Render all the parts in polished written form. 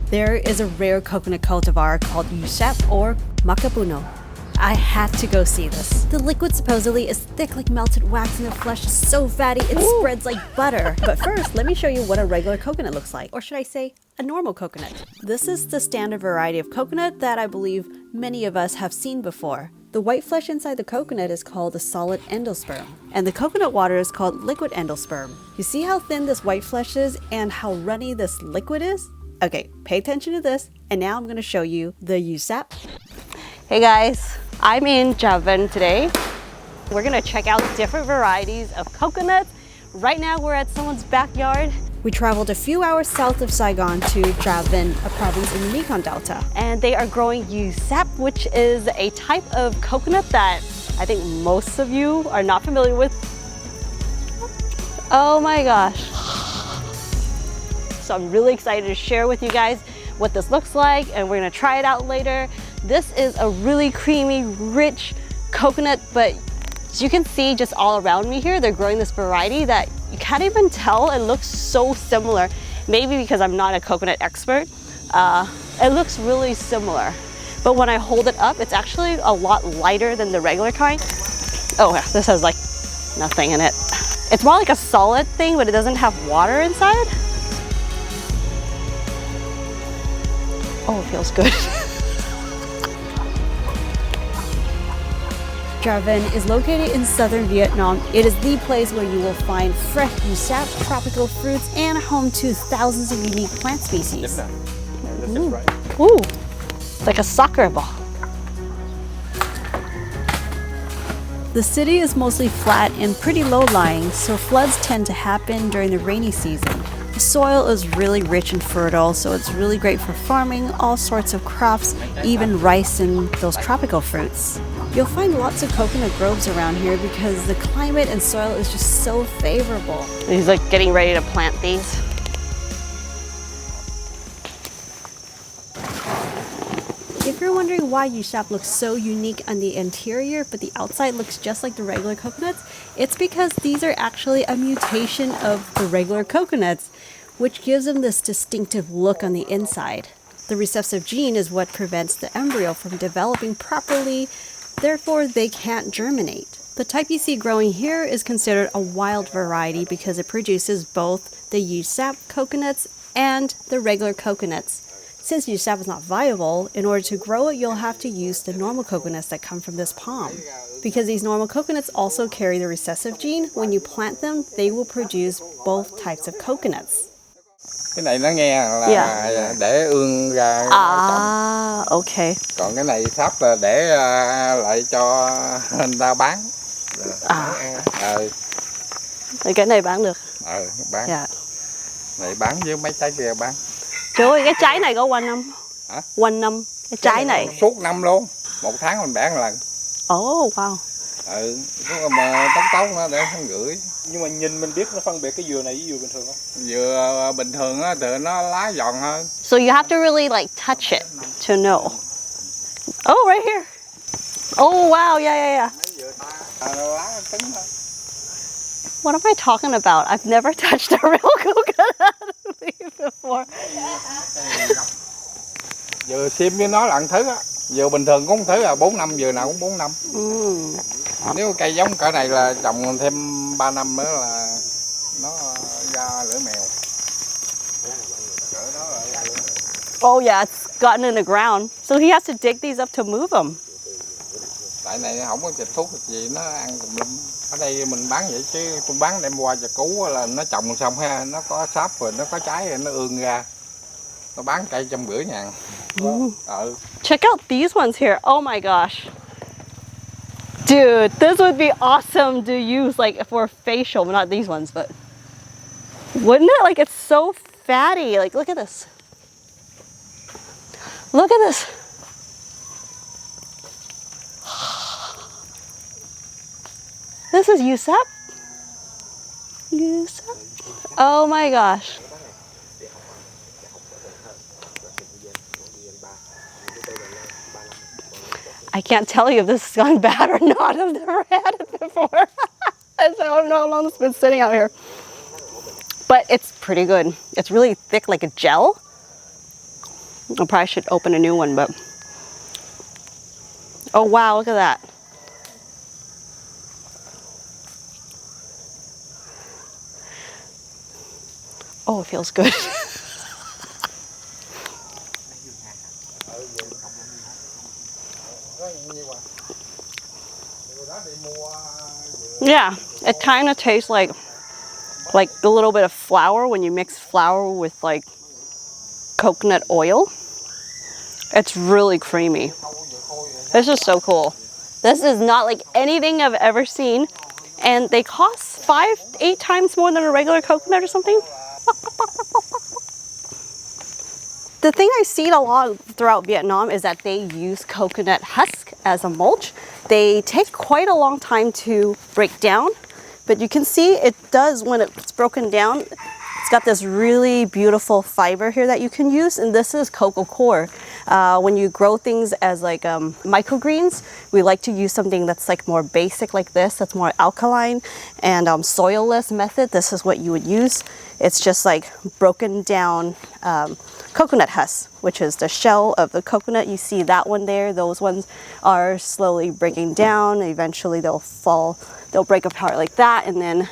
There is a rare coconut cultivar called Dua Sap or Macapuno. I had to go see this. The liquid supposedly is thick like melted wax and the flesh is so fatty it spreads like butter. But first, let me show you what a regular coconut looks like. Or should I say, a normal coconut. This is the standard variety of coconut that I believe many of us have seen before. The white flesh inside the coconut is called the solid endosperm, and the coconut water is called liquid endosperm. You see how thin this white flesh is and how runny this liquid is? Okay, pay attention to this, and now I'm going to show you the Dua Sap. Hey guys, I'm in Javan today. We're going to check out different varieties of coconuts. Right now we're at someone's backyard. We traveled a few hours south of Saigon to Javan, a province in the Mekong Delta. And they are growing Dua Sap, which is a type of coconut that I think most of you are not familiar with. Oh my gosh. So I'm really excited to share with you guys what this looks like, and we're gonna try it out later. This is a really creamy, rich coconut, but as you can see just all around me here, they're growing this variety that you can't even tell. It looks so similar. Maybe because I'm not a coconut expert, it looks really similar. But when I hold it up, it's actually a lot lighter than the regular kind. Oh yeah, this has like nothing in it. It's more like a solid thing, but it doesn't have water inside. Oh, it feels good. Javan is located in southern Vietnam. It is the place where you will find fresh Dua Sap, tropical fruits, and home to thousands of unique plant species. Ooh, it's like a soccer ball. The city is mostly flat and pretty low-lying, so floods tend to happen during the rainy season. The soil is really rich and fertile, so it's really great for farming all sorts of crops, even rice and those tropical fruits. You'll find lots of coconut groves around here because the climate and soil is just so favorable. He's like getting ready to plant these. If you're wondering why Dua Sap looks so unique on the interior, but the outside looks just like the regular coconuts, it's because these are actually a mutation of the regular coconuts, which gives them this distinctive look on the inside. The recessive gene is what prevents the embryo from developing properly, therefore they can't germinate. The type you see growing here is considered a wild variety because it produces both the Dua Sap coconuts and the regular coconuts. Since Dua Sap is not viable, in order to grow it, you'll have to use the normal coconuts that come from this palm. Because these normal coconuts also carry the recessive gene, when you plant them, they will produce both types of coconuts. Cái này nó nghe là để ương ra trồng. Okay. Còn cái này sắp là để lại cho người ta bán. Cái này bán được. Bán. Yeah. Này bán với mấy trái kia bán. Trời ơi, cái trái này có quanh năm. Hả? Quanh năm. Cái trái này. Suốt năm luôn. Một tháng mình bán một lần. Oh, wow. Mà tóc nó để không gửi. Nhưng mà nhìn mình biết nó phân biệt cái dừa này với dừa bình thường không? Dừa bình thường á thì nó lá giòn hơn. So you have to really like touch it to know. Oh, right here. Oh, wow, yeah. Lá cứng hơn. What am I talking about? I've never touched a real coconut leaf before. Dừa xiem với nó là ăn thứ á. Dừa bình thường cũng thứ 4 năm, dừa nào cũng 4 năm. Nếu cây giống cỡ này là trồng thêm 3 năm nữa là nó ra lưỡi mèo. Oh yeah, it's gotten in the ground. So he has to dig these up to move them. Tại này không có xịt thuốc gì, nó ăn tùm lum. Ở đây mình bán vậy chứ tôi bán đem qua Chợ Cú là nó trồng xong ha, nó có sáp rồi nó có trái rồi nó ương ra. Nó bán cây 150.000. Check out these ones here. Oh my gosh. Dude, this would be awesome to use like for facial, but not these ones, but wouldn't it? Like it's so fatty. Like look at this. Look at this. This is Dua Sap. Dua Sap. Oh my gosh. I can't tell you if this has gone bad or not. I've never had it before. I don't know how long it's been sitting out here. But it's pretty good. It's really thick like a gel. I probably should open a new one, but oh wow, look at that. Oh, it feels good. Yeah, it kind of tastes like a little bit of flour when you mix flour with like coconut oil. It's really creamy. This is so cool. This is not like anything I've ever seen, and they cost 5-8 times more than a regular coconut or something. The thing I see a lot throughout Vietnam is that they use coconut husk as a mulch. They take quite a long time to break down, but you can see it does when it's broken down. It's got this really beautiful fiber here that you can use, and this is coco coir. When you grow things as like microgreens, we like to use something that's like more basic like this, that's more alkaline and soil-less method. This is what you would use. It's just like broken down coconut husk, which is the shell of the coconut. You see that one there. Those ones are slowly breaking down. Eventually they'll fall, they'll break apart like that, and then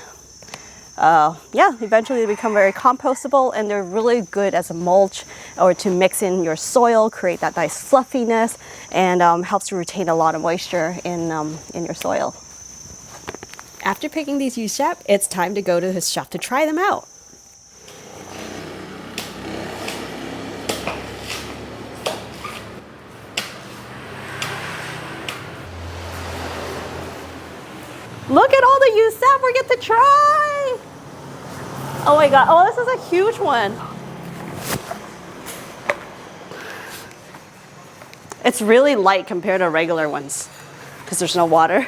yeah, eventually they become very compostable, and they're really good as a mulch or to mix in your soil, create that nice fluffiness, and helps to retain a lot of moisture in your soil. After picking these Dua Sap, it's time to go to his shop to try them out. Look at all the Dua Sap we get to try! Oh my god, oh, this is a huge one. It's really light compared to regular ones because there's no water.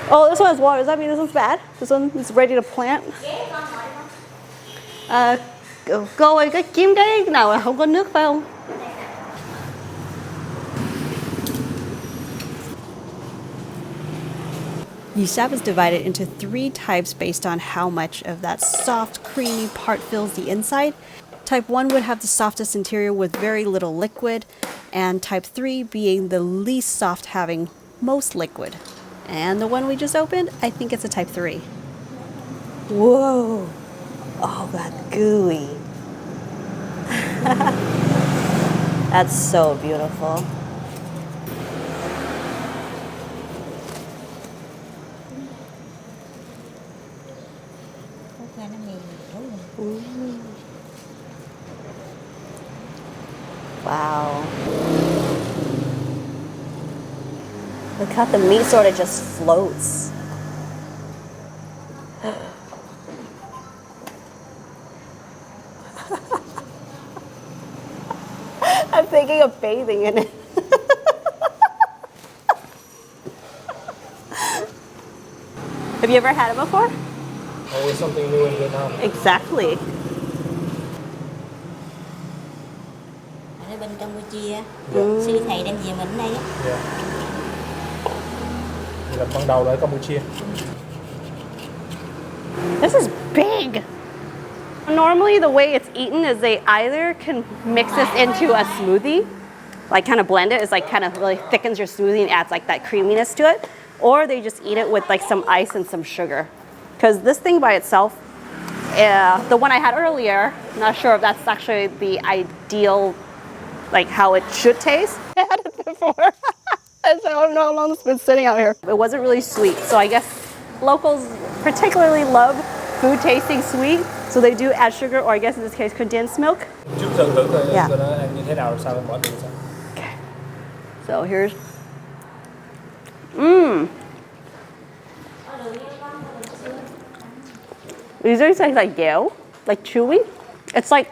Oh, this one has water. Does that mean this one's bad? This one is ready to plant? Cô ơi, cái kiếm cái nào mà không có nước phải không? Dua Sap is divided into 3 types based on how much of that soft, creamy part fills the inside. Type 1 would have the softest interior with very little liquid, and type 3 being the least soft, having most liquid. And the one we just opened, I think it's a type 3. Whoa! Oh, that's gooey. That's so beautiful. Wow. Look how the meat sort of just floats. I'm thinking of bathing in it. Have you ever had it before? Always something new in Vietnam. Exactly. Ở bên Campuchia, sư thầy đem về mình đây á. Yeah. Là ban đầu ở Campuchia. This is big. Normally the way it's eaten is they either can mix this into a smoothie, like kind of blend it, it's like kind of really thickens your smoothie and adds like that creaminess to it, or they just eat it with like some ice and some sugar. Because this thing by itself, the one I had earlier, not sure if that's actually the ideal, like how it should taste. I had it before. I don't know how long it's been sitting out here. It wasn't really sweet, so I guess locals particularly love food tasting sweet, so they do add sugar, or I guess in this case condensed milk. Chút thử coi Yeah. nó ăn như thế nào, sao em bỏ đi sao? Okay. So here's. These are like gel, like chewy. It's like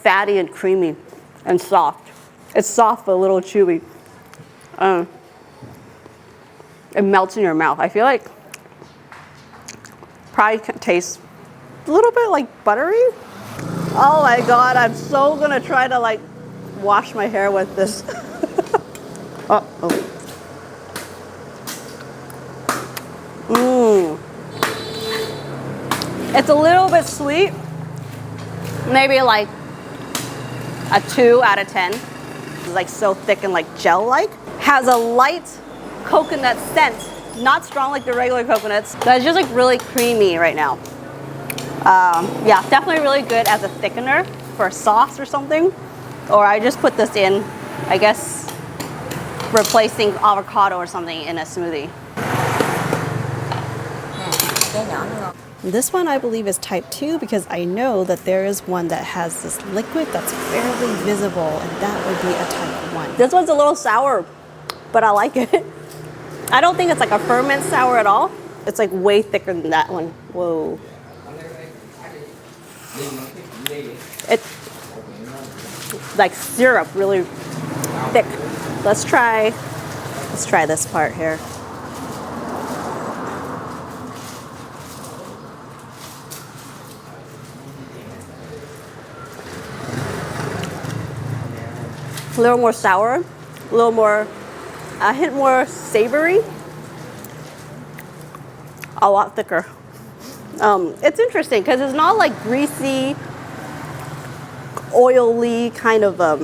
fatty and creamy and soft. It's soft but a little chewy. It melts in your mouth. I feel like probably tastes a little bit like buttery. Oh my god, I'm so gonna try to like wash my hair with this. Oh. It's a little bit sweet. Maybe like a 2 out of 10. It's like so thick and like gel-like. Has a light coconut scent, not strong like the regular coconuts. So it's just like really creamy right now. Yeah, definitely really good as a thickener for sauce or something. Or I just put this in, I guess, replacing avocado or something in a smoothie. Cái nhỏ nữa không? This one I believe is type 2 because I know that there is one that has this liquid that's fairly visible, and that would be a type 1. This one's a little sour, but I like it. I don't think it's like a ferment sour at all. It's like way thicker than that one. Whoa. It's like syrup, really thick. Let's try this part here. A little more sour, a little more, a hint more savory, a lot thicker. It's interesting because it's not like greasy, oily kind of a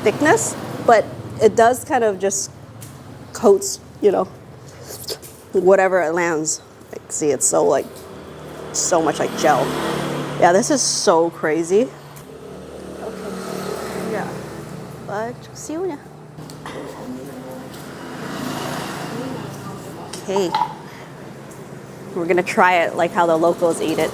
thickness, but it does kind of just coats, you know, whatever it lands. Like, see, it's so like, so much like gel. Yeah, this is so crazy. Okay. Yeah. Chút xíu nha. Okay. We're gonna try it like how the locals eat it.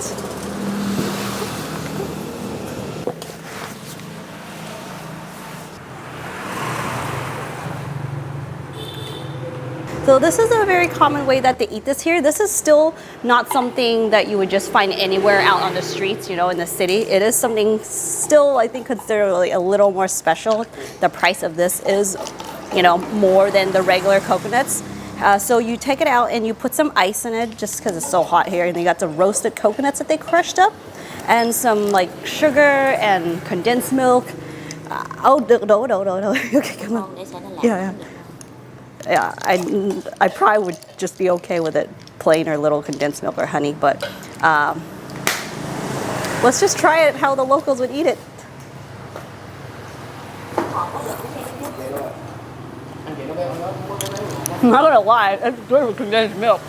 So this is a very common way that they eat this here. This is still not something that you would just find anywhere out on the streets, you know, in the city. It is something still, I think, considerably a little more special. The price of this is, you know, more than the regular coconuts. So you take it out and you put some ice in it just because it's so hot here. And you got the roasted coconuts that they crushed up and some like sugar and condensed milk. Oh, no. Okay, come on. Yeah. Yeah, I probably would just be okay with it plain or little condensed milk or honey, but let's just try it how the locals would eat it. I'm not gonna lie, it's good with condensed milk.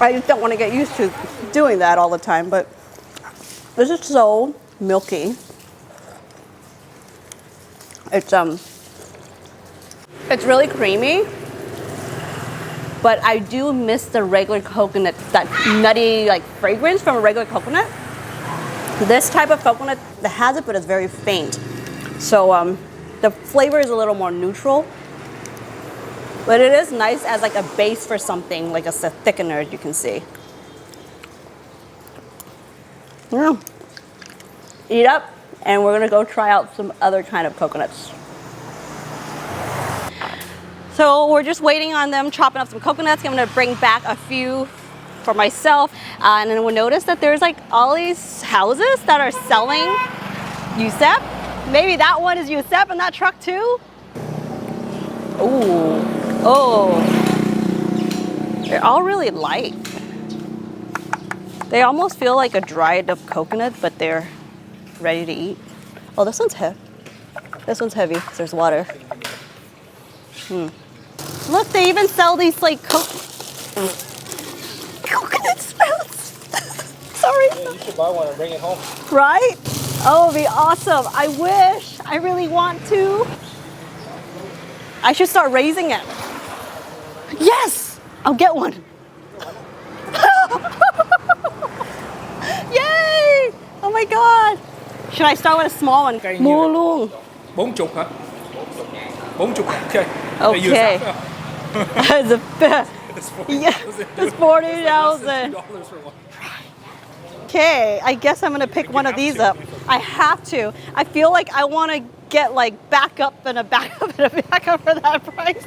I just don't want to get used to doing that all the time, but this is so milky. It's really creamy, but I do miss the regular coconut, that nutty like fragrance from a regular coconut. This type of coconut that has it, but it's very faint. So the flavor is a little more neutral, but it is nice as like a base for something, like a thickener, as you can see. Yeah. Eat up. And we're gonna go try out some other kind of coconuts. So we're just waiting on them chopping up some coconuts. I'm gonna bring back a few for myself. And then we'll notice that there's like all these houses that are selling USEP. Maybe that one is USEP in that truck too. Ooh, oh. They're all really light. They almost feel like a dried up coconut, but they're ready to eat. Oh, this one's heavy. This one's heavy. There's water. Look, they even sell these like coconut sprouts. Sorry. Yeah, you should buy one and bring it home. Right? Oh, it'd be awesome. I wish. I really want to. I should start raising it. Yes! I'll get one. Yay! Oh my god. Should I start with a small one? Mua luôn. 40 hả? 40 okay. Okay. It's 40,000. Okay, I guess I'm gonna pick one of these up. I have to. I feel like I want to get like backup and a backup and a backup for that price.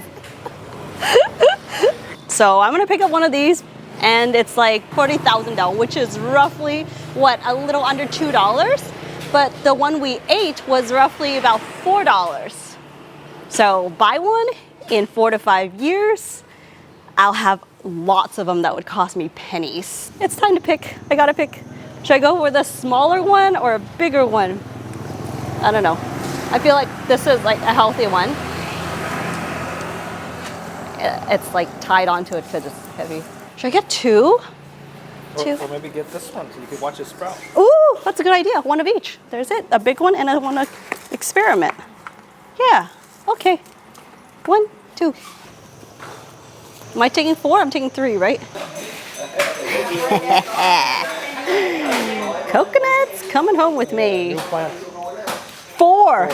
So I'm gonna pick up one of these, and it's like 40,000, which is roughly what, a little under $2. But the one we ate was roughly about $4. So buy one, in 4 to 5 years, I'll have lots of them that would cost me pennies. It's time to pick. I gotta pick Should I go with a smaller one or a bigger one? I don't know. I feel like this is like a healthy one. It's like tied onto it because it's heavy. Should I get two? Or maybe get this one so you can watch it sprout. Ooh, that's a good idea. One of each. There's it. A big one and I want to experiment. Yeah. Okay. 1, 2. Am I taking 4? I'm taking 3, right? Coconuts coming home with me. New plant. 4.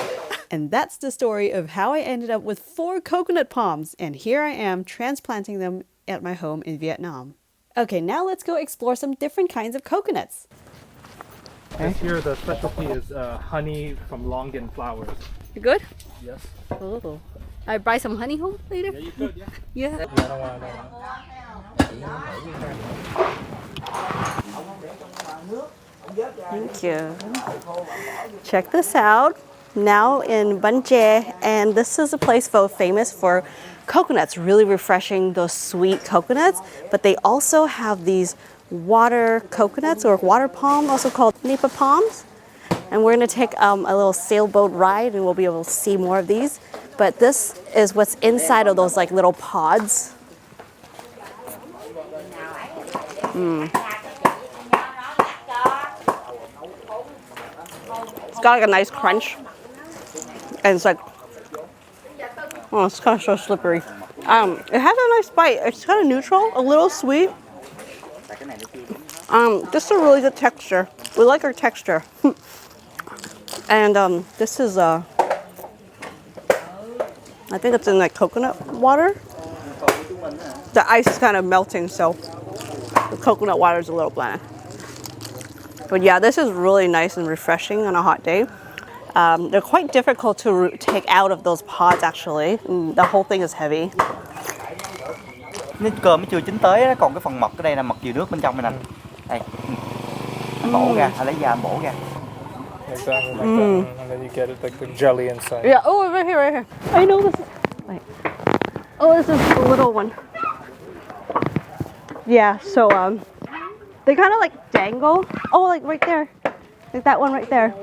And that's the story of how I ended up with 4 coconut palms. And here I am transplanting them at my home in Vietnam. Okay, now let's go explore some different kinds of coconuts. This here, the specialty is honey from longan flowers. You good? Yes. Oh. I buy some honey home later? Yeah, you could, yeah. Yeah. I don't want Thank you. Check this out. Now in Ban Che, and this is a place famous for coconuts, really refreshing those sweet coconuts, but they also have these water coconuts or water palm, also called Nipa palms. And we're gonna take a little sailboat ride and we'll be able to see more of these. But this is what's inside of those like little pods. It's got like a nice crunch. And it's like, oh, it's kind of so slippery. It has a nice bite. It's kind of neutral, a little sweet. This is a really good texture. We like our texture. And this is I think it's in like coconut water. The ice is kind of melting, so the coconut water is a little bland. But yeah, this is really nice and refreshing on a hot day. They're quite difficult to take out of those pods actually. The whole thing is heavy. Nít cơm nó chưa chín tới đó, còn cái phần mật ở đây là mật dừa nước bên trong này nè. Đây. Anh bổ ra, anh lấy da anh bổ ra. like that, and then you get it like the jelly inside. Yeah, oh, right here, right here. I know this. Wait. Oh, this is the little one. Yeah, so they kind of like dangle. Oh, like right there, like that one right there.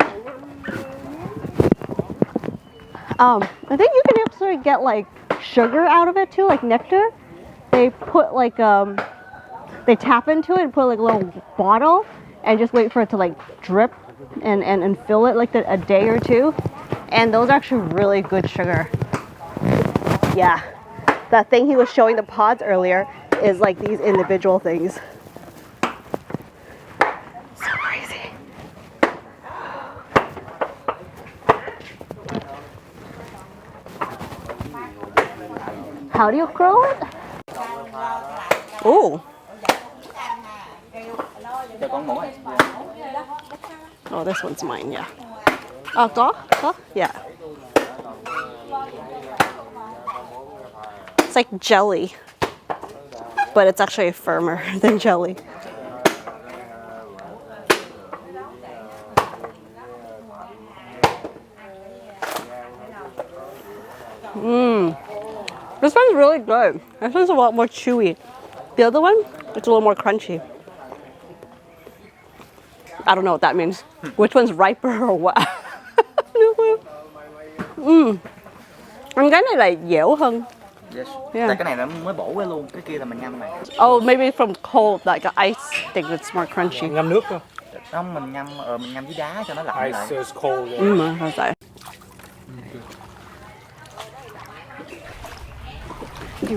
I think you can actually get like sugar out of it too, like nectar. They put like they tap into it and put like a little bottle and just wait for it to like drip and fill it like a day or two. And those are actually really good sugar. Yeah, that thing he was showing the pods earlier is like these individual things. So crazy. How do you grow it? Oh. Oh, this one's mine, yeah. Có? Yeah. It's like jelly, but it's actually firmer than jelly. This one's really good. This one's a lot more chewy. The other one, it's a little more crunchy. I don't know what that means. Which one's riper or what? No clue. Ăn cái này là dẻo hơn. Yes. Yeah. Tại cái này là mới bổ ra luôn, cái kia là mình ngâm này. Oh, maybe from cold, like an ice thing that's more crunchy. Ngâm nước thôi. Không, mình ngâm với đá cho nó lạnh lại. Ice is cold. How's that?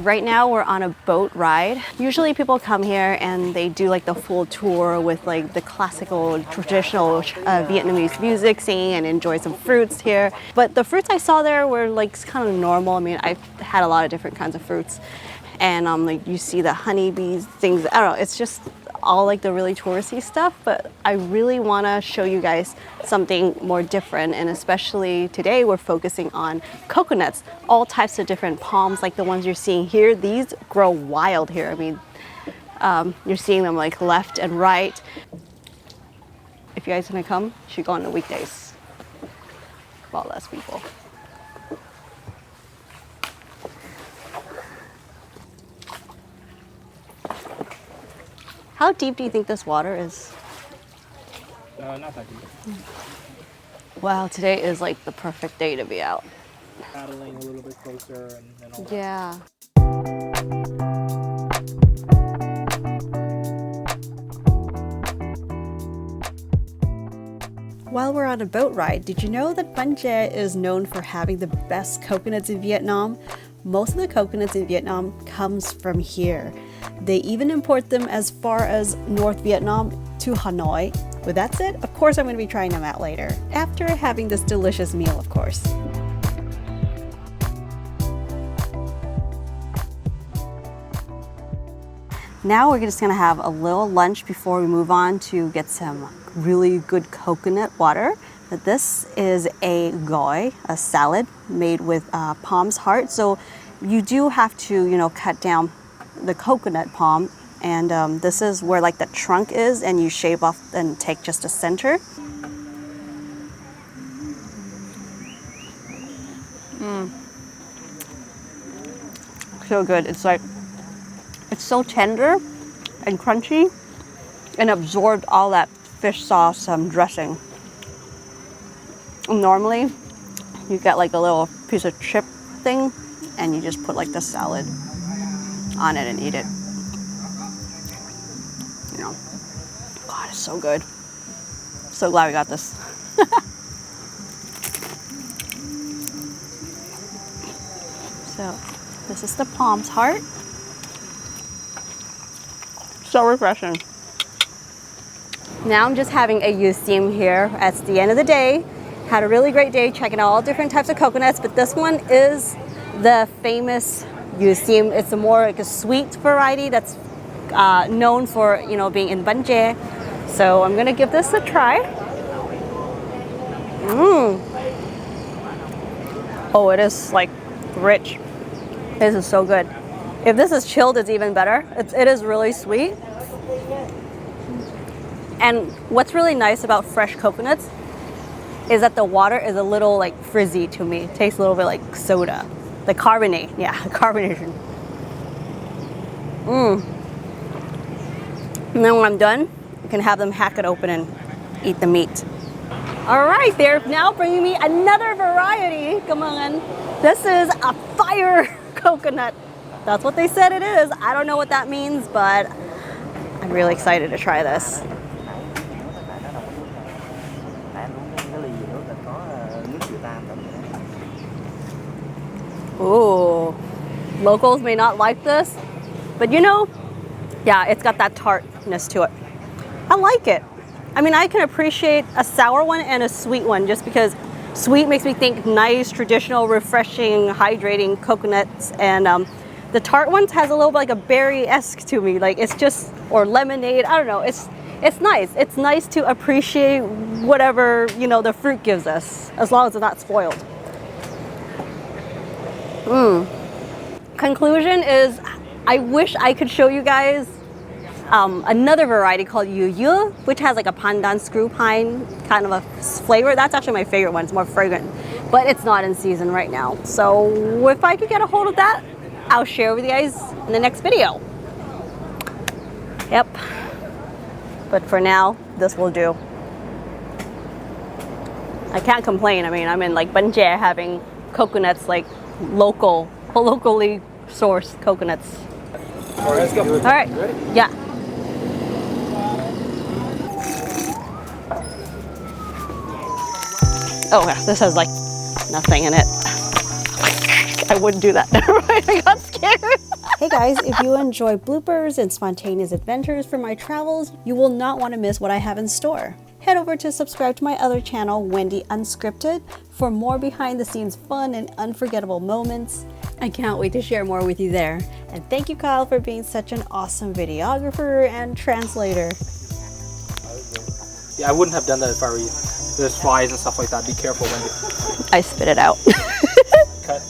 Right now we're on a boat ride. Usually people come here and they do like the full tour with like the classical traditional Vietnamese music, singing and enjoy some fruits here. But the fruits I saw there were like kind of normal. I mean, I've had a lot of different kinds of fruits and like you see the honeybees, things, I don't know, it's just all like the really touristy stuff, but I really want to show you guys something more different, and especially today we're focusing on coconuts, all types of different palms like the ones you're seeing here. These grow wild here. I mean, you're seeing them like left and right. If you guys want to come, you should go on the weekdays. A lot less people. How deep do you think this water is? Not that deep. Wow, today is like the perfect day to be out. Paddling a little bit closer and all that. Yeah. While we're on a boat ride, did you know that Ban Gia is known for having the best coconuts in Vietnam? Most of the coconuts in Vietnam comes from here. They even import them as far as North Vietnam to Hanoi. With that said, of course I'm going to be trying them out later, after having this delicious meal, of course. Now we're just gonna have a little lunch before we move on to get some really good coconut water. This is a gỏi, a salad made with palm's heart. So you do have to, you know, cut down the coconut palm, and this is where like the trunk is, and you shave off and take just the center. So good. It's like, it's so tender and crunchy and absorbed all that fish sauce dressing. Normally, you get like a little piece of chip thing and you just put like the salad on it and eat it. You know, God, it's so good. So glad we got this. So, this is the palm's heart. So refreshing. Now I'm just having a xiem here. At the end of the day, had a really great day checking out all different types of coconuts, but this one is the famous xiem. It's a more like a sweet variety that's known for, you know, being in Ban Gia. So I'm gonna give this a try. Oh, it is like rich. This is so good. If this is chilled, it's even better. It is really sweet. And what's really nice about fresh coconuts is that the water is a little like frizzy to me. It tastes a little bit like soda. The carbonate, yeah, carbonation. And then when I'm done, you can have them hack it open and eat the meat. All right, they're now bringing me another variety. Come on. This is a fire coconut. That's what they said it is. I don't know what that means, but I'm really excited to try this. Ooh, locals may not like this, but you know, yeah, it's got that tartness to it. I like it. I mean, I can appreciate a sour one and a sweet one just because sweet makes me think nice, traditional, refreshing, hydrating coconuts, and the tart ones has a little bit like a berry-esque to me. Like it's just, or lemonade, I don't know. It's nice. It's nice to appreciate whatever, you know, the fruit gives us, as long as it's not spoiled. Conclusion is, I wish I could show you guys another variety called Yu Yu, which has like a pandan screw pine kind of a flavor. That's actually my favorite one. It's more fragrant, but it's not in season right now. So if I could get a hold of that, I'll share with you guys in the next video. Yep. But for now, this will do. I can't complain. I mean, I'm in like Ban Gia having coconuts, like locally sourced coconuts. All right, let's go. All right. Ready? Yeah. Oh yeah, this has like nothing in it. I wouldn't do that. I got scared. Hey guys, if you enjoy bloopers and spontaneous adventures from my travels, you will not want to miss what I have in store. Head over to subscribe to my other channel, Wendy Unscripted, for more behind the scenes fun and unforgettable moments. I can't wait to share more with you there. And thank you, Kyle, for being such an awesome videographer and translator. Yeah, I wouldn't have done that if I were you. There's flies and stuff like that. Be careful, Wendy. I spit it out. Cut.